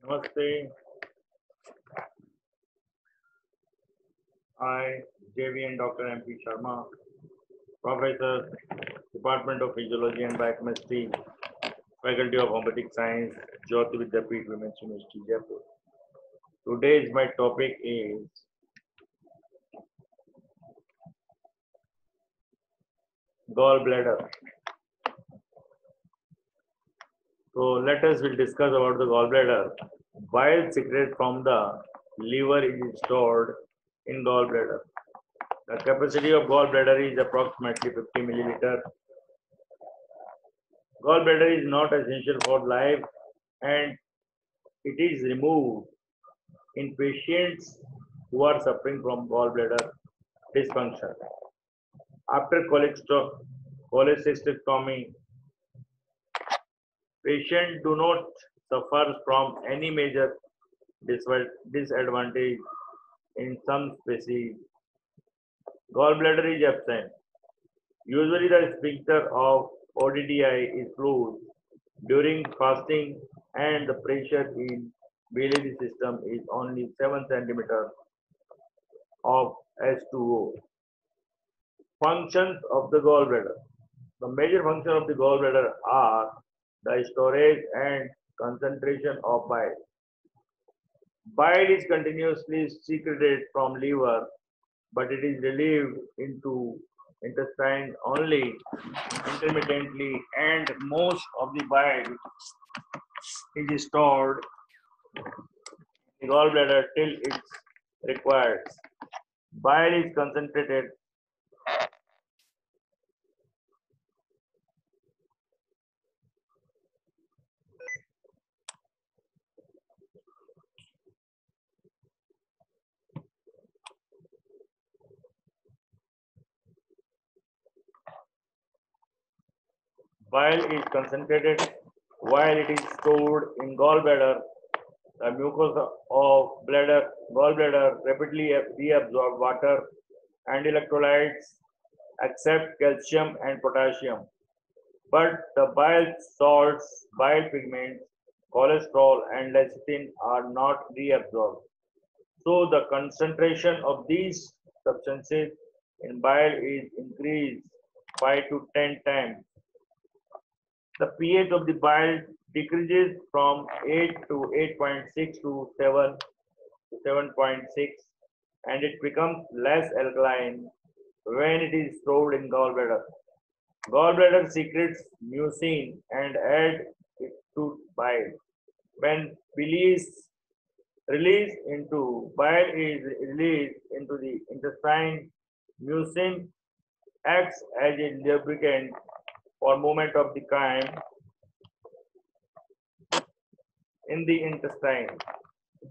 Namaste. I, JVN Dr. MP Sharma, Professor, Department of Physiology and Biochemistry, Faculty of Homeopathic Science, Jyoti Vidyapeeth Women's University, Jaipur. Today's my topic is gallbladder. So let us will discuss about the gallbladder. Bile secreted from the liver is stored in gallbladder. The capacity of gallbladder is approximately 50 milliliter. Gallbladder is not essential for life and it is removed in patients who are suffering from gallbladder dysfunction. After cholecystectomy, patients do not suffer from any major disadvantage. In some species, gallbladder is absent. Usually, the sphincter of ODDI is closed during fasting, and the pressure in biliary system is only 7 centimeters of H2O. Functions of the gallbladder. The major functions of the gallbladder are the storage and concentration of bile. Bile is continuously secreted from liver, but it is released into intestine only intermittently, and most of the bile is stored in the gallbladder till it's required. Bile is concentrated. Bile is concentrated while it is stored in gallbladder. The mucosa of gallbladder rapidly reabsorb water and electrolytes except calcium and potassium. But the bile salts, bile pigments, cholesterol, and lecithin are not reabsorbed. So the concentration of these substances in bile is increased 5 to 10 times. The pH of the bile decreases from 8 to 8.6 to 7 to 7.6, and it becomes less alkaline when it is stored in gallbladder. Gallbladder secretes mucin and add it to bile. When bile is bile is released into the intestine, mucin acts as a lubricant for movement of the chyme in the intestine.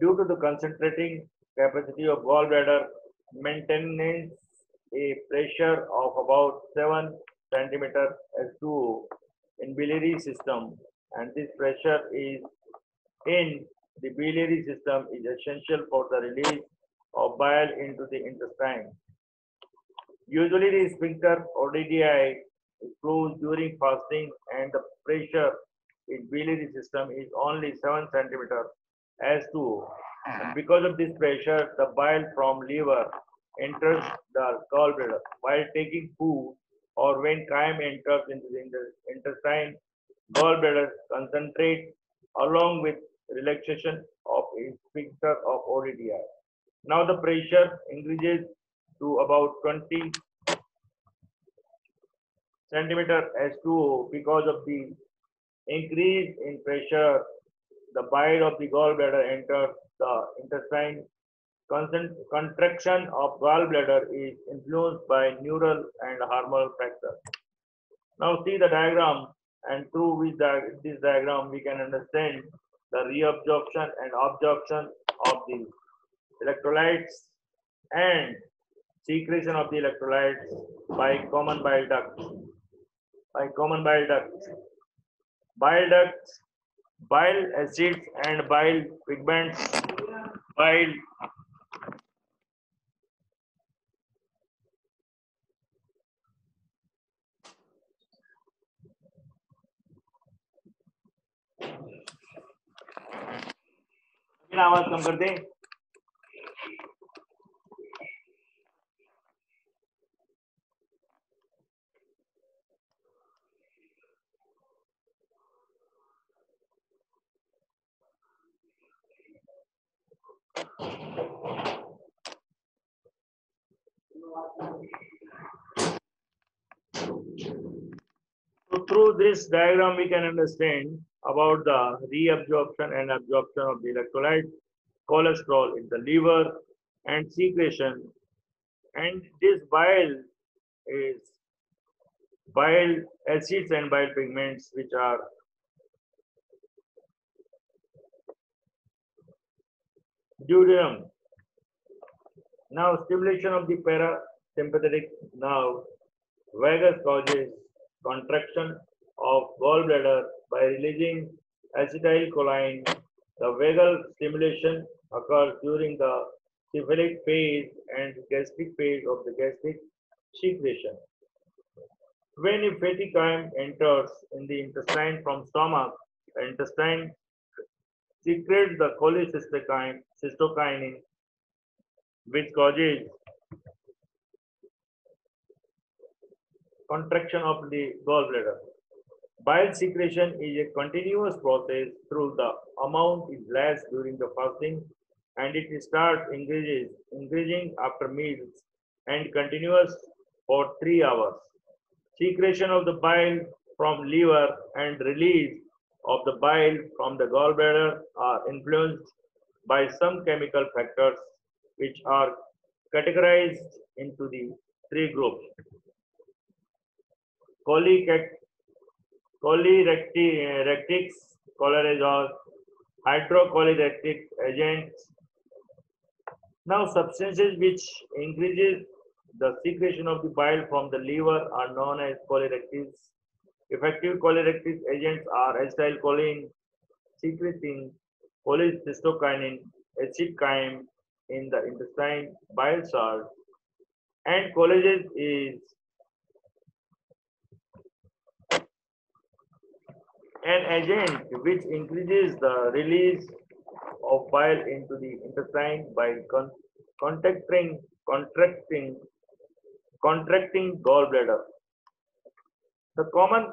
Due to the concentrating capacity of gallbladder, maintenance a pressure of about 7 centimeter S2O in biliary system, and this pressure is in the biliary system is essential for the release of bile into the intestine. Usually, the sphincter or DDI is closed during fasting, and the pressure in biliary system is only 7 centimeter S2O. And because of this pressure, the bile from liver enters the gallbladder. While taking food or when chyme enters into the intestine, gallbladder concentrate along with relaxation of a sphincter of ODDI. Now the pressure increases to about 20 centimeter S2O because of the increase in pressure. The bile of the gallbladder enters the intestine. Contraction of gallbladder is influenced by neural and hormonal factors. Now see the diagram, and through this diagram we can understand the reabsorption and absorption of the electrolytes and secretion of the electrolytes by common bile duct. By common bile ducts, bile acids and bile pigments, bile आवाज कम कर दें। So through this diagram, we can understand about the reabsorption and absorption of the electrolyte cholesterol in the liver and secretion. And this bile is bile acids and bile pigments, which are duodenum. Now, stimulation of the parasympathetic nerve vagus causes contraction of gallbladder by releasing acetylcholine. The vagal stimulation occurs during the cephalic phase and gastric phase of the gastric secretion. When a fatty chyme enters in the intestine from stomach, the intestine secretes the cholecystokinin, which causes contraction of the gallbladder. Bile secretion is a continuous process through the amount is less during the fasting and it starts increasing after meals and continuous for 3 hours. Secretion of the bile from liver and release of the bile from the gallbladder are influenced by some chemical factors which are categorized into the 3 groups: cholecystatics, chlorazoles, hydrocholeretic agents. Now, substances which increases the secretion of the bile from the liver are known as choleretics. Effective cholerectic agents are acetylcholine, secreting cholecystokinin, acid chyme in the intestine, bile salt, and collagen is an agent which increases the release of bile into the intestine by contracting, contracting, contracting gallbladder. The common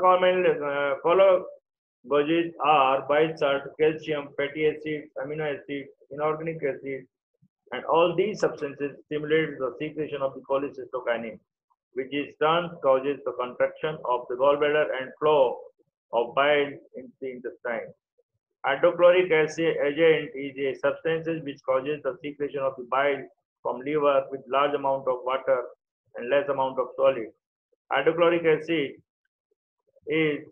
cholegogies are bile salt, calcium, fatty acids, amino acids, inorganic acids, and all these substances stimulate the secretion of the cholecystokinin, which in turn causes the contraction of the gallbladder and flow of bile into the intestine. Hydrochloric acid agent is a substance which causes the secretion of the bile from liver with large amount of water and less amount of solid. Hydrochloric acid is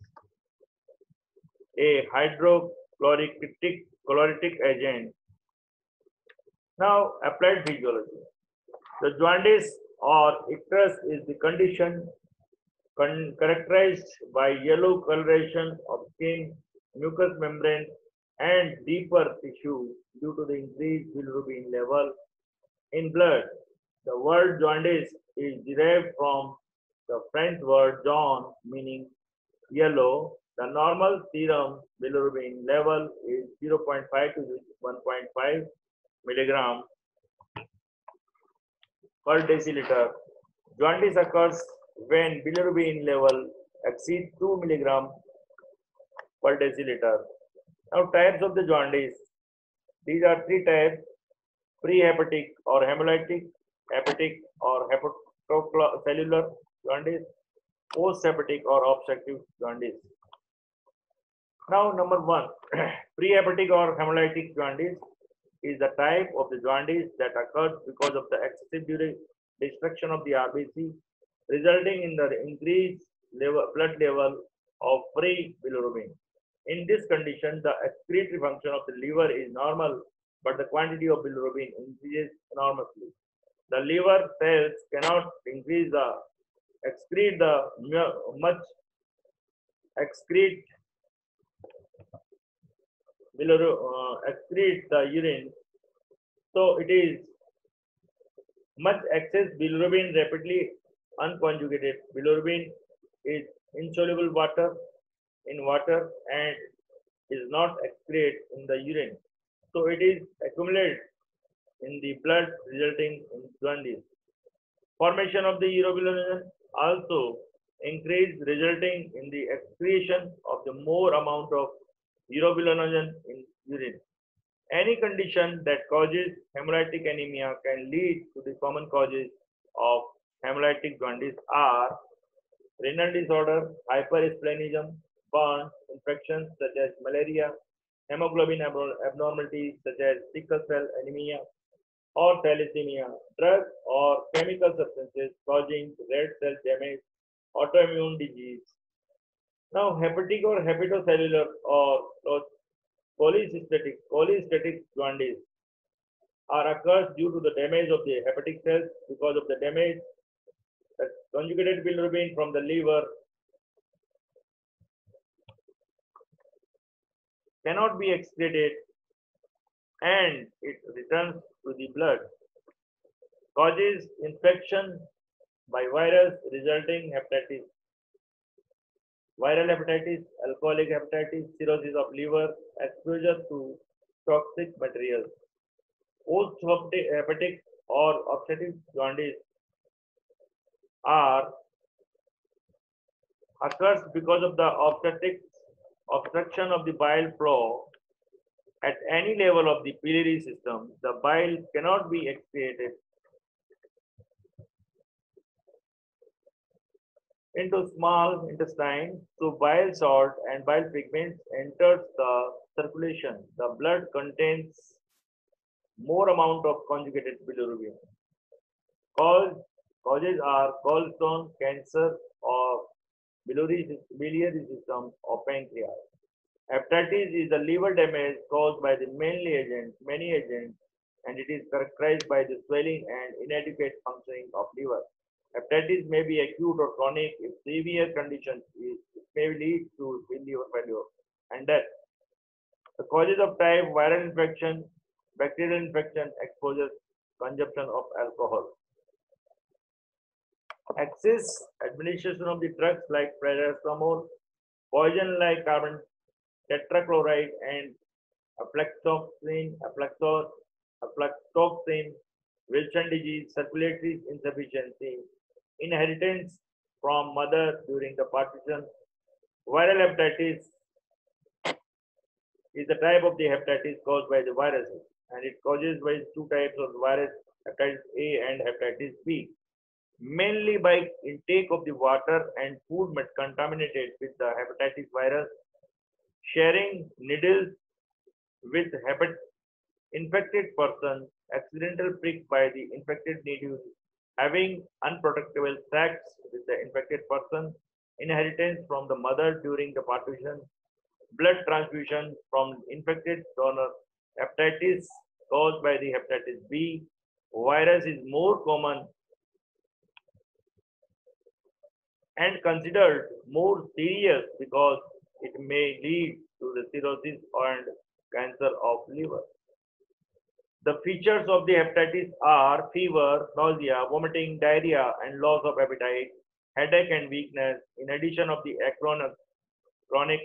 a hydrochloric agent. Now, applied physiology. The jaundice or icterus is the condition characterized by yellow coloration of skin, mucous membrane, and deeper tissue due to the increased bilirubin level in blood. The word jaundice is derived from the French word jaune, meaning yellow. The normal serum bilirubin level is 0.5 to 1.5 milligram per deciliter. Jaundice occurs when bilirubin level exceeds 2 milligram per deciliter. Now, types of the jaundice. These are 3 types: prehepatic or hemolytic, hepatic or hepatocellular jaundice, post-hepatic or obstructive jaundice. Now, number 1, prehepatic or hemolytic jaundice is the type of the jaundice that occurs because of the excessive destruction of the RBC, resulting in the increased blood level of free bilirubin. In this condition, the excretory function of the liver is normal, but the quantity of bilirubin increases enormously. The liver cells cannot excrete the urine, so it is much excess bilirubin rapidly unconjugated. Bilirubin is insoluble in water and is not excreted in the urine. So it is accumulated in the blood resulting in jaundice. Formation of the urobilinogen also increase resulting in the excretion of the more amount of urobilinogen in urine. Any condition that causes hemolytic anemia can lead to the common causes of hemolytic jaundice are renal disorder, hypersplenism, burns, infections such as malaria, hemoglobin abnormalities such as sickle cell anemia or thalassemia, drugs or chemical substances causing red cell damage, autoimmune disease. Now, hepatic or hepatocellular or cholestatic jaundice are occurs due to the damage of the hepatic cells because of the damage that conjugated bilirubin from the liver cannot be excreted and it returns to the blood, causes infection by virus resulting hepatitis, viral hepatitis, alcoholic hepatitis, cirrhosis of liver, exposure to toxic materials. Post-hepatic or obstructive jaundice are occurs because of the obstruction of the bile flow at any level of the biliary system. The bile cannot be excreted into small intestine, so bile salt and bile pigments enters the circulation. The blood contains more amount of conjugated bilirubin. Cause, Causes are gallstone, cancer, or biliary system or pancreas. Hepatitis is the liver damage caused by the many agents, and it is characterized by the swelling and inadequate functioning of liver. Hepatitis may be acute or chronic. If severe condition, it may lead to liver failure and death. The causes of type viral infection, bacterial infection, exposure, consumption of alcohol. Excess administration of the drugs like paracetamol, poison like carbon tetrachloride and aflatoxin, Wilson disease, circulatory insufficiency, inheritance from mother during the partition. Viral hepatitis is the type of the hepatitis caused by the viruses, and it causes by two types of virus, hepatitis A and hepatitis B, mainly by intake of the water and food contaminated with the hepatitis virus, sharing needles with infected person, accidental prick by the infected needle, having unprotectable sex with the infected person, inheritance from the mother during the partition, blood transfusion from infected donor, hepatitis caused by the hepatitis B. Virus is more common and considered more serious because it may lead to the cirrhosis and cancer of liver. The features of the hepatitis are fever, nausea, vomiting, diarrhea, and loss of appetite, headache and weakness. In addition of the chronic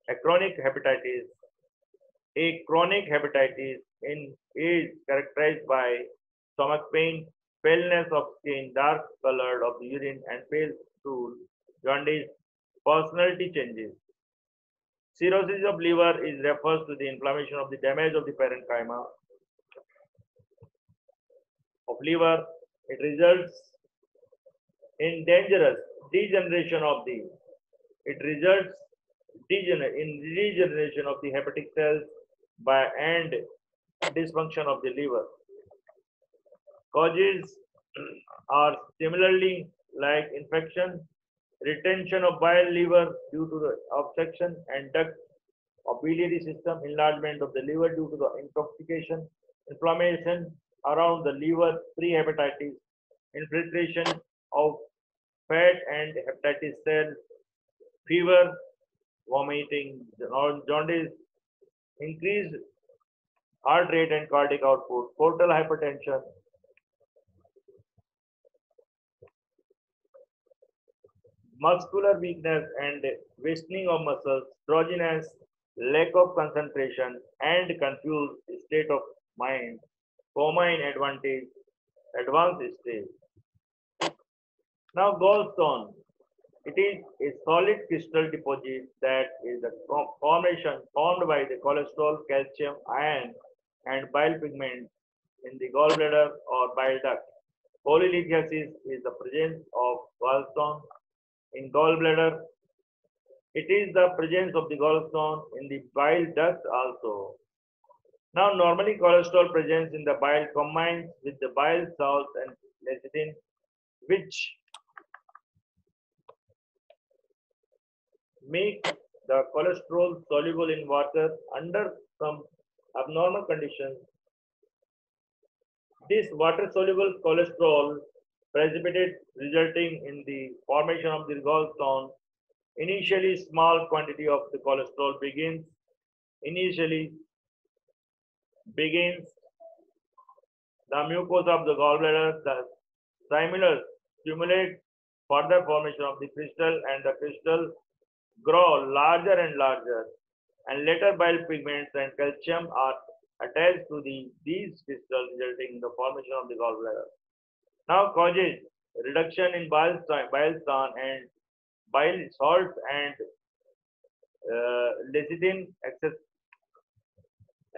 hepatitis, a chronic hepatitis is characterized by stomach pain, paleness of skin, dark colored of the urine, and pale stool, jaundice, personality changes. Cirrhosis of liver is refers to the inflammation of the damage of the parenchyma of liver. It results in dangerous degeneration of the. It results in regeneration of the hepatic cells by and dysfunction of the liver. Causes are similarly like infection, retention of bile liver due to the obstruction and duct of biliary system, enlargement of the liver due to the intoxication, inflammation around the liver, pre-hepatitis, infiltration of fat and hepatitis cells, fever, vomiting, jaundice, increased heart rate and cardiac output, portal hypertension, muscular weakness and wasting of muscles, drowsiness, lack of concentration, and confused state of mind, coma in advanced stage. Now, gallstone. It is a solid crystal deposit that is a formation formed by the cholesterol, calcium, iron, and bile pigments in the gallbladder or bile duct. Polylithiasis is the presence of gallstone in gallbladder. It is the presence of the gallstone in the bile duct also. Now, normally cholesterol presence in the bile combines with the bile salts and lecithin, which make the cholesterol soluble in water. Under some abnormal conditions, this water soluble cholesterol precipitate resulting in the formation of the gallstone. Initially, small quantity of the cholesterol initially begins the mucosa of the gallbladder. The stimulate further formation of the crystal, and the crystal grow larger and larger, and later bile pigments and calcium are attached to these crystals, resulting in the formation of the gallbladder. Now, causes reduction in bile and bile salts and lecithin,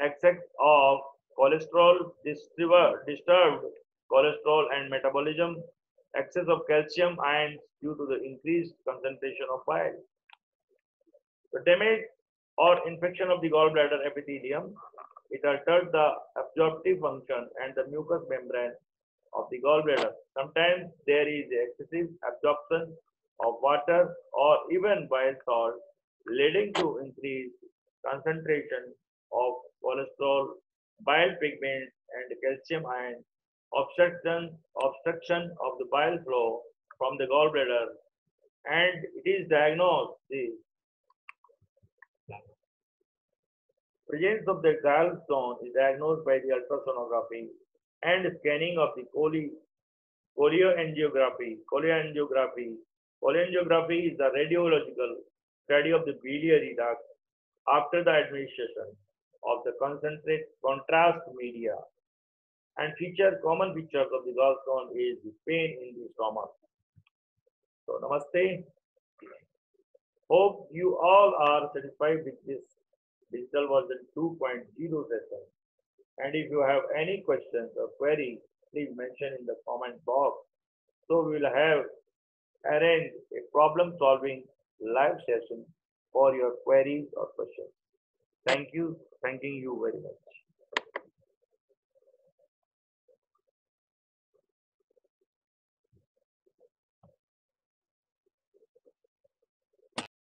excess of cholesterol, disturbed cholesterol and metabolism, excess of calcium ions due to the increased concentration of bile. The damage or infection of the gallbladder epithelium, it alters the absorptive function and the mucous membrane of the gallbladder. Sometimes there is excessive absorption of water or even bile salt, leading to increased concentration of cholesterol, bile pigments, and calcium ions, obstruction of the bile flow from the gallbladder, and it is diagnosed. The presence of the gallstone is diagnosed by the ultrasonography and scanning of the choleangiography. Choleangiography is the radiological study of the biliary duct after the administration of the concentrate contrast media, and common features of the gallstone is the pain in the stomach. So, namaste. Hope you all are satisfied with this digital version 2.0 session. And if you have any questions or queries, please mention in the comment box. So we will have arranged a problem solving live session for your queries or questions. Thanking you very much.